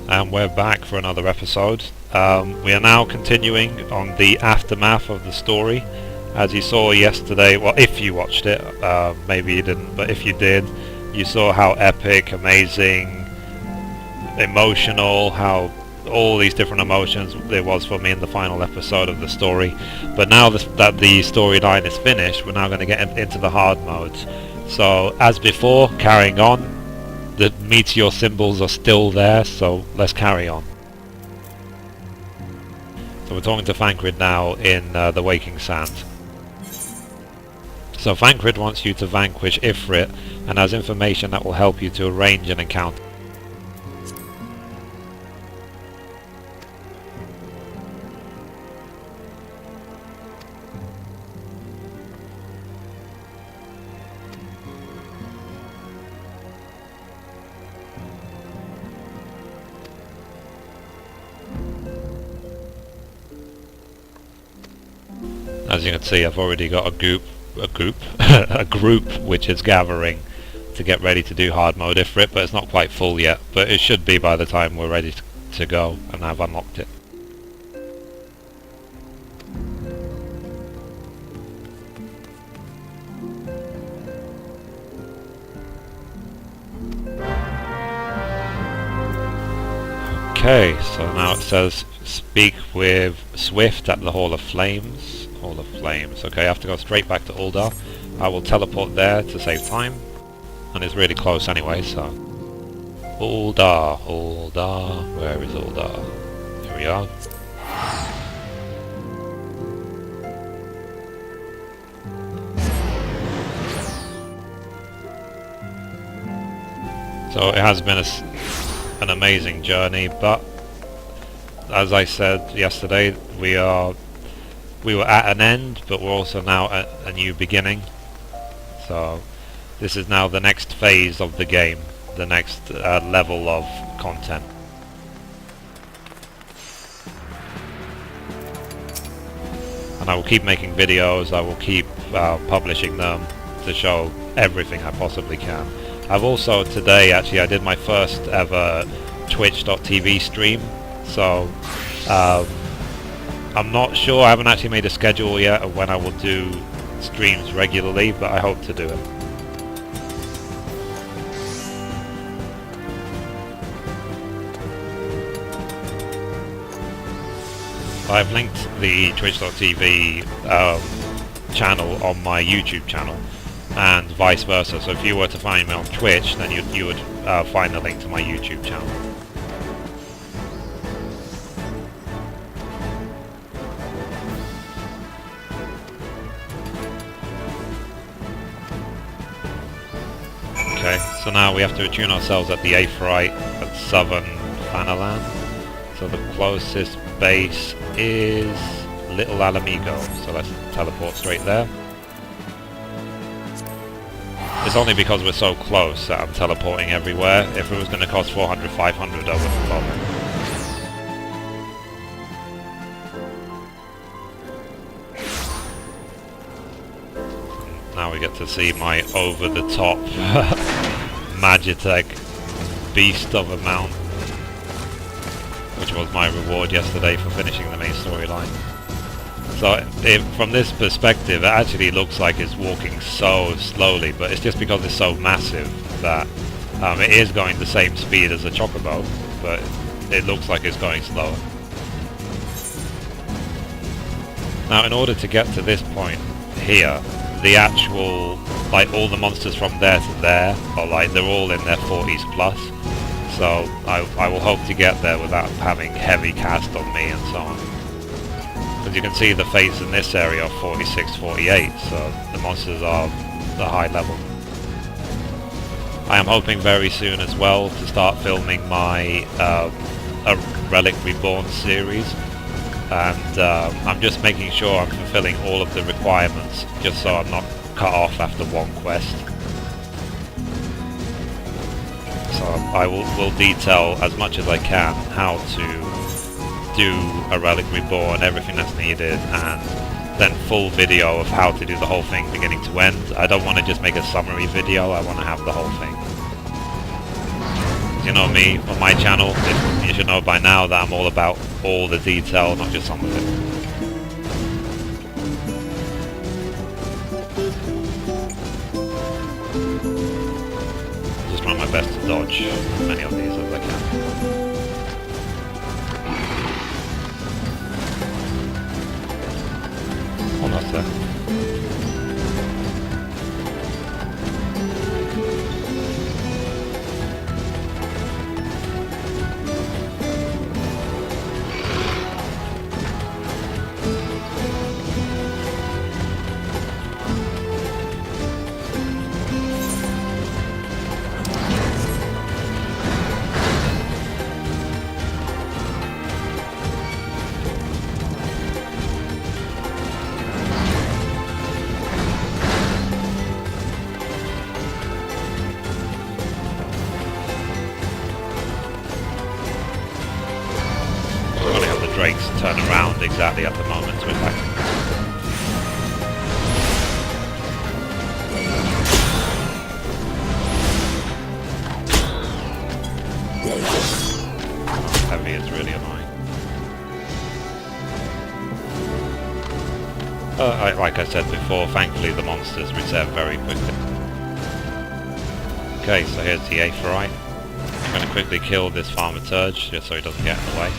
and we're back for another episode. We are now continuing on the aftermath of the story. As you saw yesterday, well, if you watched it, maybe you didn't, but if you did, you saw how epic, amazing, emotional, how all these different emotions there was for me in the final episode of the story. But now that the storyline is finished, we're now going to get into the hard modes. So as before, carrying on, the meteor symbols are still there, so let's carry on. So we're talking to Thancred now in the Waking Sands. So Thancred wants you to vanquish Ifrit and has information that will help you to arrange an encounter. As you can see, I've already got a group which is gathering to get ready to do hard mode Ifrit, but it's not quite full yet, but it should be by the time we're ready to go and I've unlocked it. Okay, so now it says speak with Swift at the Hall of Flames. Hall of Flames. Okay, I have to go straight back to Uldar. I will teleport there to save time, and it's really close anyway, so... Uldar, where is Uldar? Here we are. So it has been an amazing journey, but as I said yesterday, we were at an end, but we're also now at a new beginning. So this is now the next phase of the game, the next level of content. And I will keep making videos, I will keep publishing them to show everything I possibly can. I've also today, actually, I did my first ever Twitch.tv stream, so I'm not sure, I haven't actually made a schedule yet of when I will do streams regularly, but I hope to do it. I've linked the Twitch.tv channel on my YouTube channel, and vice versa, so if you were to find me on Twitch, then you would find the link to my YouTube channel. Okay, so now we have to attune ourselves at the Aetheryte at southern Fanaland. So the closest base is Little Alamigo, so let's teleport straight there. It's only because we're so close that I'm teleporting everywhere. If it was going to cost 400, 500, I wouldn't bother. Now we get to see my over-the-top Magitech beast of a mount, which was my reward yesterday for finishing the main storyline. So from this perspective, it actually looks like it's walking so slowly, but it's just because it's so massive that it is going the same speed as a Chocobo, but it looks like it's going slower. Now in order to get to this point here, the actual, like all the monsters from there to there are like, they're all in their 40s plus. So I will hope to get there without having heavy cast on me and so on. As you can see, the fates in this area are 46, 48, so the monsters are the high level. I am hoping very soon as well to start filming my a Relic Reborn series, and I'm just making sure I'm fulfilling all of the requirements, just so I'm not cut off after one quest. So I will detail as much as I can how to do a Relic Reborn, everything that's needed, and then full video of how to do the whole thing beginning to end. I don't want to just make a summary video, I want to have the whole thing. you know me on my channel, you should know by now that I'm all about all the detail, not just some of it. Just trying my best to dodge as many of these as I can. Almost there. Drakes turn around exactly at the moment to attack. Heavy is really annoying. Like I said before, thankfully the monsters reset very quickly. Okay, so here's the Ifrit. I'm going to quickly kill this Thaumaturge just so he doesn't get in the way.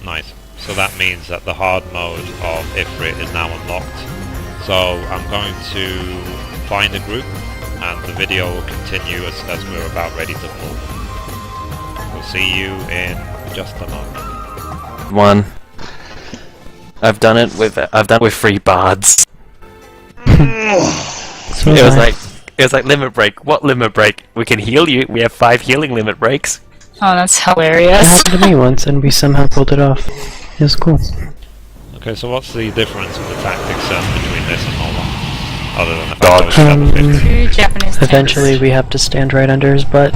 Nice. So that means that the hard mode of Ifrit is now unlocked. So I'm going to find a group and the video will continue as we're about ready to pull. We'll see you in just a moment. I've done it with 3 bards. So it was like limit break. What limit break? We can heal you. We have 5 healing limit breaks. Oh, that's It hilarious. happened to me once, and we somehow pulled it off. It was cool. Okay, so what's the difference in the tactics between this and Hold On? Other than the fact that it's level 50. Two Japanese tanks. Eventually, we have to stand right under his butt.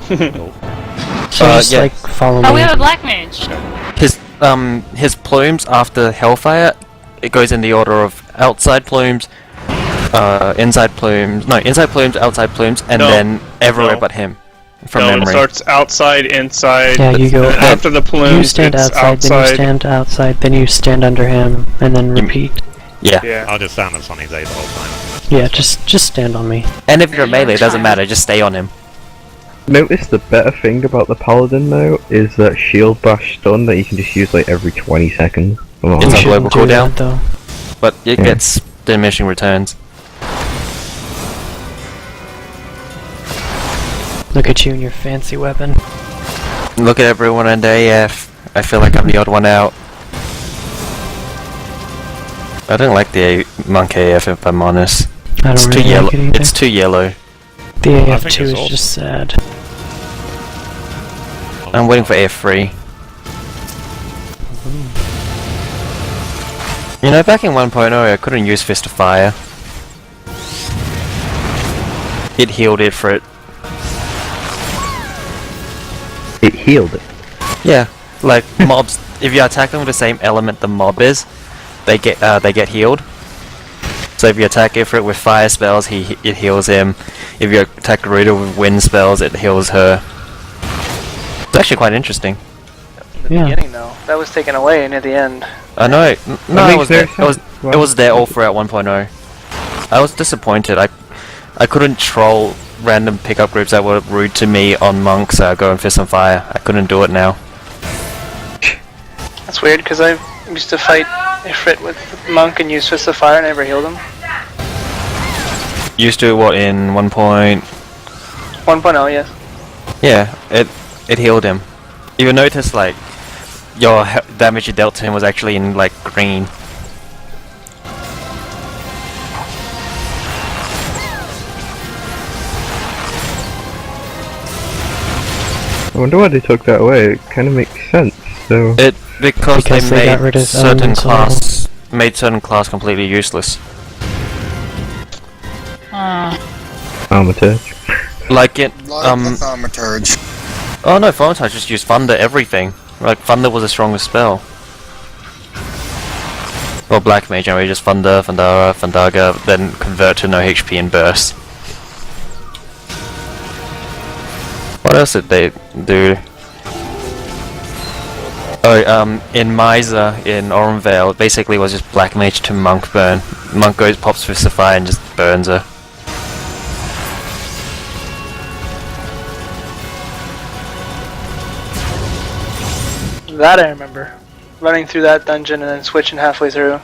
Cool. So just yeah. like follow Oh, me. we have a black mage. His plumes after Hellfire, it goes in the order of outside plumes, inside plumes, outside plumes, and No. then everywhere No. but him. From No, it memory. starts outside, inside. Yeah, you go. and after the plumes, You stand it's outside, then you stand outside, then you stand under him, and then repeat. Yeah. Yeah. I'll just stand on Sonny's A the whole time. Yeah, just stand on me. And if you're a melee, it doesn't matter. Just stay on him. Notice the better thing about the Paladin though is that Shield Bash stun that you can just use like every 20 seconds. Oh. It's You a global shouldn't do cooldown. that, though. But it Yeah. gets diminishing returns. Look at you and your fancy weapon. Look at everyone in the AF. I feel like I'm the odd one out. I don't like the Monk AF if I'm honest. I It's don't too really yellow. like it either. It's too yellow. The I AF2 think is it's awesome. just sad. I'm waiting for AF3. You know, back in 1.0 I couldn't use Fist of Fire. It healed it for it. It healed it. Yeah, like mobs, if you attack them with the same element the mob is, they get healed. So if you attack Ifrit with fire spells, it heals him. If you attack Garuda with wind spells, it heals her. It's actually quite interesting. In the Yeah. beginning, though, that was taken away near the end. I know. No, That it was makes there. no It was. sense. It was there all throughout 1.0. I was disappointed. I couldn't troll random pickup groups that were rude to me on monks. Go and fist on fire. I couldn't do it now. That's weird, because I used to fight Ifrit with Monk and use Fist of Fire and never healed him. Used to what in 1. 1.0, yes. Yeah, it healed him. You notice like your damage you dealt to him was actually in like green. I wonder why they took that away. It kind of makes sense. So Because Because they they got made rid of certain elemental. certain class completely useless. Armitage. Like it Like Thaumaturge. oh no, Thaumaturge just used Thunder everything. Like Thunder was the strongest spell. Or Black Mage, and we just Thunder, Thundara, Thundaga, then convert to no HP and burst. What else did they do? Oh, in Miser, in Orenvale, it basically was just Black Mage to Monk burn. Monk goes, pops Fist of Fire and just burns her. That I remember. Running through that dungeon and then switching halfway through.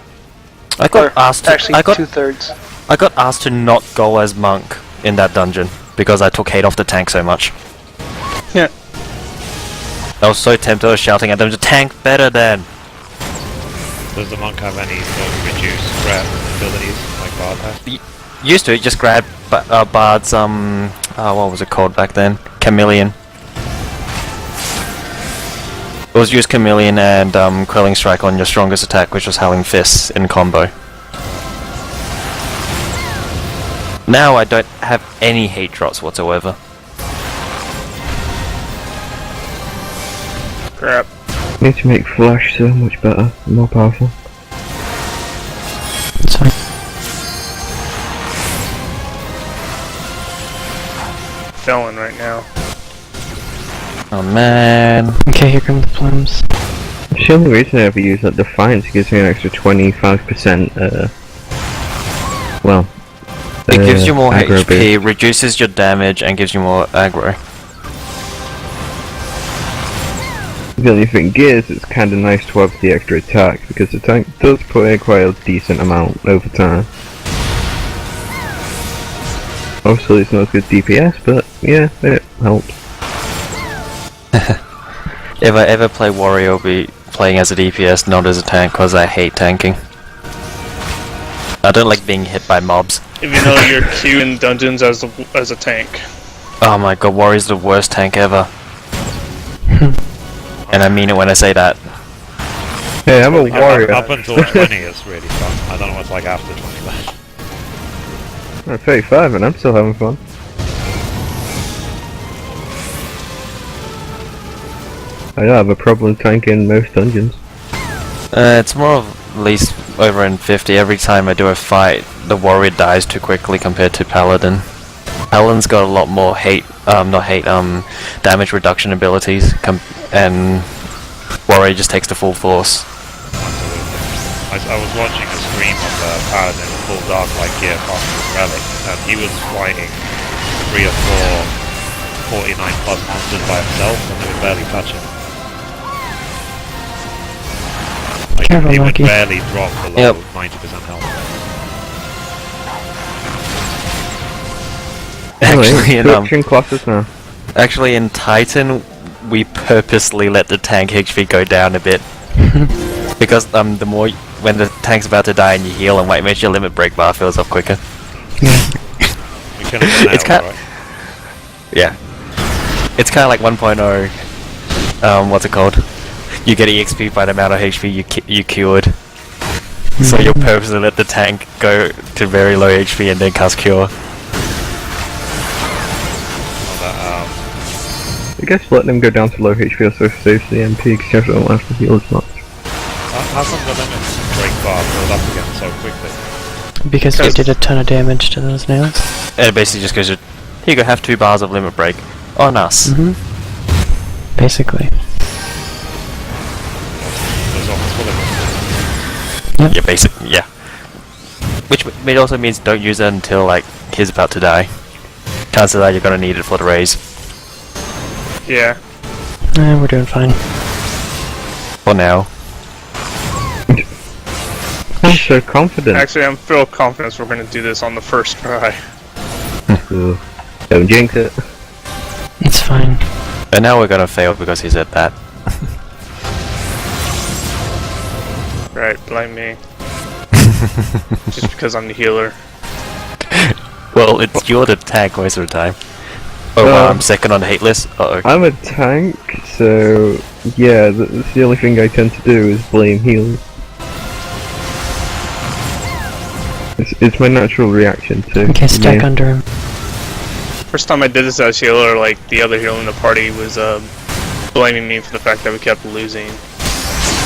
I got Or asked to, actually, I got 2/3. I got asked to not go as Monk in that dungeon because I took hate off the tank so much. Yeah. I was so tempted, I was shouting at them to tank better then. Does the monk have any sort of reduced threat abilities like Bard has? Used to, it just grabbed Bard's, what was it called back then? Chameleon. It was use Chameleon and Quelling Strike on your strongest attack, which was Howling Fists in combo. Now I don't have any hate drops whatsoever. Crap. Need to make Flash so much better, more powerful. It's fine. Felon right now. Oh man. Okay, here come the plumes. It's the only reason I ever use that Defiance. It gives me an extra 25%, well... It gives you more aggro HP, boost. reduces your damage, and gives you more aggro. The only thing is, it's kinda nice to have the extra attack, because the tank does put in quite a decent amount over time. Obviously it's not good DPS, but yeah, it helps. If I ever play Warrior, I'll be playing as a DPS, not as a tank, because I hate tanking. I don't like being hit by mobs. If you know your Q in dungeons as a tank. Oh my god, Warrior's the worst tank ever. And I mean it when I say that. Hey, I'm a warrior. Up until 20 is really fun. I don't know what's like after 20. I'm 35 and I'm still having fun. I don't have a problem tanking most dungeons. It's more of at least over in 50. Every time I do a fight, the Warrior dies too quickly compared to Paladin. Paladin's got a lot more damage reduction abilities, and Warrior just takes the full force. I was watching a stream of Paladin full dark light gear passing his relic, and he was fighting 3 or 4 49 plus monsters by himself, and they would barely touch him. Like, Careful, he would Lucky. barely drop below Yep. 90% health. Actually, classes now. Actually, in Titan, we purposely let the tank HP go down a bit. Because the more when the tank's about to die and you heal, and White Mage, your limit break bar fills up quicker. We can have It's now, kind- right? Yeah. It's kind of like 1.0. What's it called? You get EXP by the amount of HP you cured. So you'll purposely let the tank go to very low HP and then cast Cure. I guess letting them go down to low HP also saves the MP because you don't have to heal as much. How come the limit break bar filled up again so quickly? Because you did a ton of damage to those nails. And it basically just goes to, here you go, have 2 bars of limit break on us. Basically. There's almost full limit. Yeah, basically, yeah. Which it also means don't use it until like he's about to die. Chances are you're gonna need it for the raise. Yeah. We're doing fine. For now. I'm so confident. Actually, I'm full confidence we're gonna do this on the first try. Ugh. Don't jinx it. It's fine. But now we're gonna fail because he's at that. Right, blame me. Just because I'm the healer. Well, it's your to tank most of the time. Oh wow, I'm second on the hate list. Uh oh. I'm a tank, so yeah, that's the only thing I tend to do is blame healers. It's my natural reaction to. Okay, stack under him. First time I did this as healer, like, the other healer in the party was blaming me for the fact that we kept losing.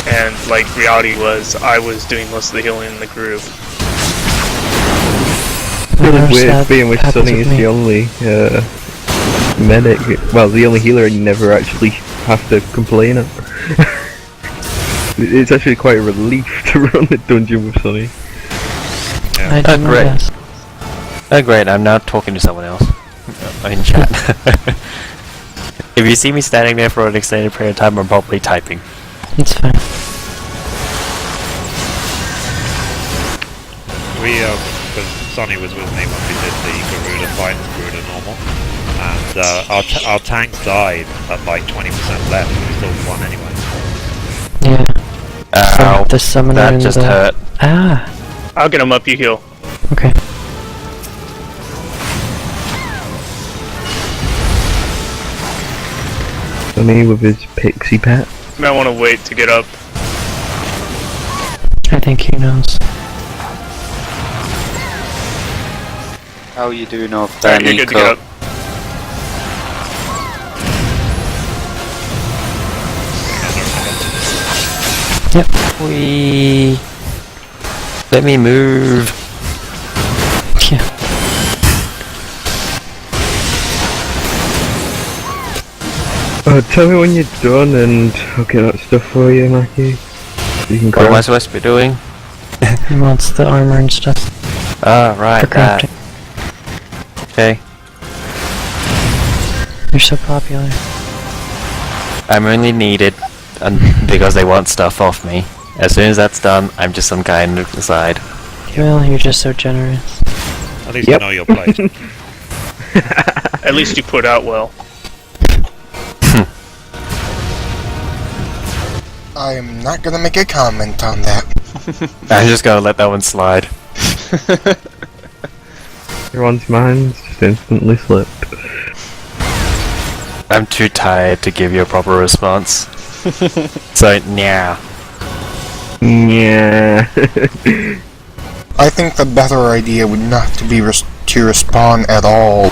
And, like, reality was, I was doing most of the healing in the group. Weird being with Sonny is the only medic, well, the only healer you never actually have to complain at. It's actually quite a relief to run the dungeon with Sonny. I do my great. best. Oh great, I'm now talking to someone else. In chat. If you see me standing there for an extended period of time, I'm probably typing. It's fine. We, because Sonny was with me when we did the Garuda fight, Garuda normal, and our tank died at like 20% left, but we still won anyway. Yeah. Ow, The summoner that in just the... hurt. Ah. I'll get him up, you heal. Okay. Sonny with his pixie pet. You might want to wait to get up. I think he knows. How you doing off Alright, there, you're good to get Nico? up. Wee. Let me move. Yeah. Tell me when you're done and I'll get that stuff for you, Mackie. You can What am I craft. supposed to be doing? He wants the armor and stuff Ah, for right, that. crafting. Okay. You're so popular. I'm only needed because they want stuff off me. As soon as that's done, I'm just some guy on the side. Well, you're just so generous. At least Yep. you know your place. At least you put out well. I am not gonna make a comment on that. I'm just gonna let that one slide. Everyone's minds just instantly slipped. I'm too tired to give you a proper response. So, yeah. Yeah. I think the better idea would not to be to respond at all.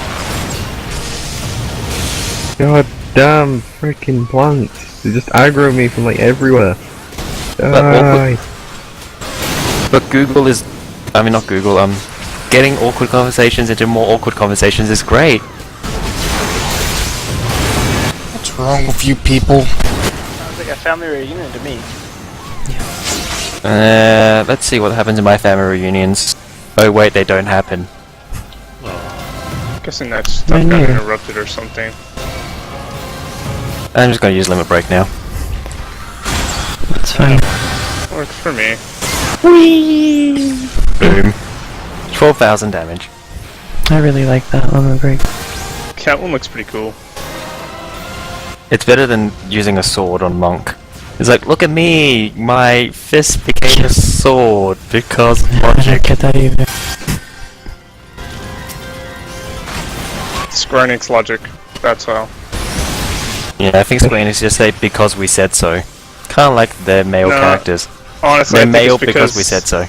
God damn freaking plants. They just aggro me from like everywhere. Die. But Google is... I mean, not Google, getting awkward conversations into more awkward conversations is great. What's wrong with you people? Sounds like a family reunion to me. Let's see what happens in my family reunions. Oh wait, they don't happen. Guessing that stuff got interrupted or something. I'm just gonna use limit break now. That's fine. Works for me. Boom. 12,000 damage. I really like that lemon break. Cat one looks pretty cool. It's better than using a sword on Monk. It's like, look at me! My fist became a sword because of I don't logic. get that either. Square Enix logic. That's how. Yeah, I think Square Enix just say because we said so. Kinda like their male No, characters. Honestly, They're I think male it's because we said so.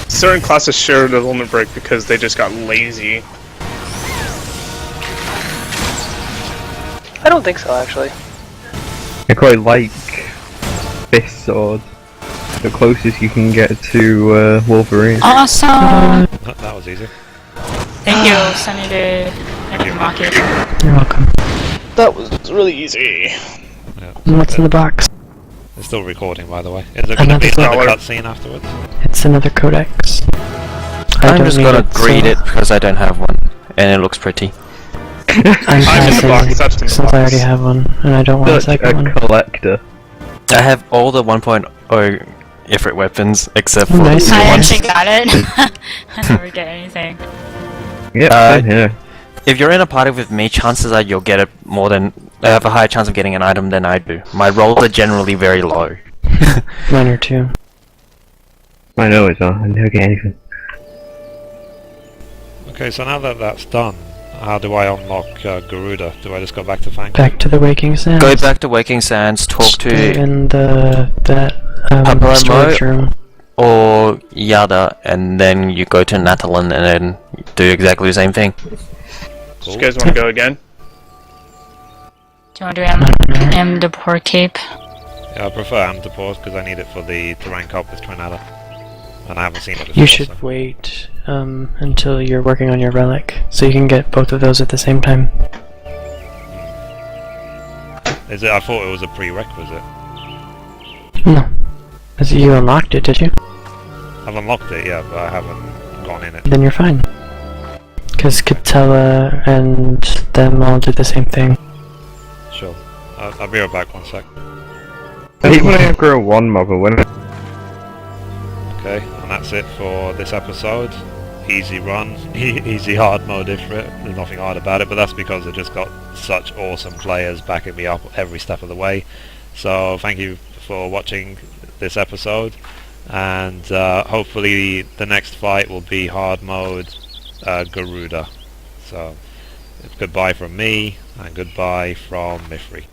certain classes share the limit break because they just got lazy. I don't think so, actually. I quite like fist sword. The closest you can get to Wolverine. Awesome! That was easy. Thank you, Sunny Day, and Rocket. You're welcome. That was really easy. And what's in the box? It's still recording, by the way. Is it going to Another be another dollar. cutscene afterwards? It's another codex. I I'm don't just need gonna it, greet so it because I don't have one. And it looks pretty. I'm I'm in the box, passing that's in the since I box. already have one, and I don't want a Such second a one. collector. I have all the 1.0 Ifrit weapons except Oh, for nice. the I new ones. actually got it. I never get anything. Yeah, same here. If you're in a party with me, chances are you'll get it more than... have a higher chance of getting an item than I do. My rolls are generally very low. Mine are too. I know it's on. I never get anything. Okay, so now that that's done, how do I unlock Garuda? Do I just go back to Fang? Back to the Waking Sands. Go back to Waking Sands, talk Stay to in that Upper storage Mo- room. or Yada, and then you go to Natalin and then do exactly the same thing. Cool. You guys want to go again? Do you want to do M the poor cape? Yeah, I prefer Amdaport because I need it for to rank up with Trinata. And I haven't seen it before. You should so. wait until you're working on your relic, so you can get both of those at the same time. Is it? I thought it was a prerequisite. No. As you unlocked it, did you? I've unlocked it, yeah, but I haven't gone in it. Then you're fine. Because Catella and them all do the same thing. Sure. I'll be right back 1 sec. I hate when I grow one mob and when Okay, and that's it for this episode. Easy run, easy hard mode Ifrit. There's nothing hard about it, but that's because I just got such awesome players backing me up every step of the way. So thank you for watching this episode, and hopefully the next fight will be hard mode Garuda. So goodbye from me, and goodbye from Mithrie.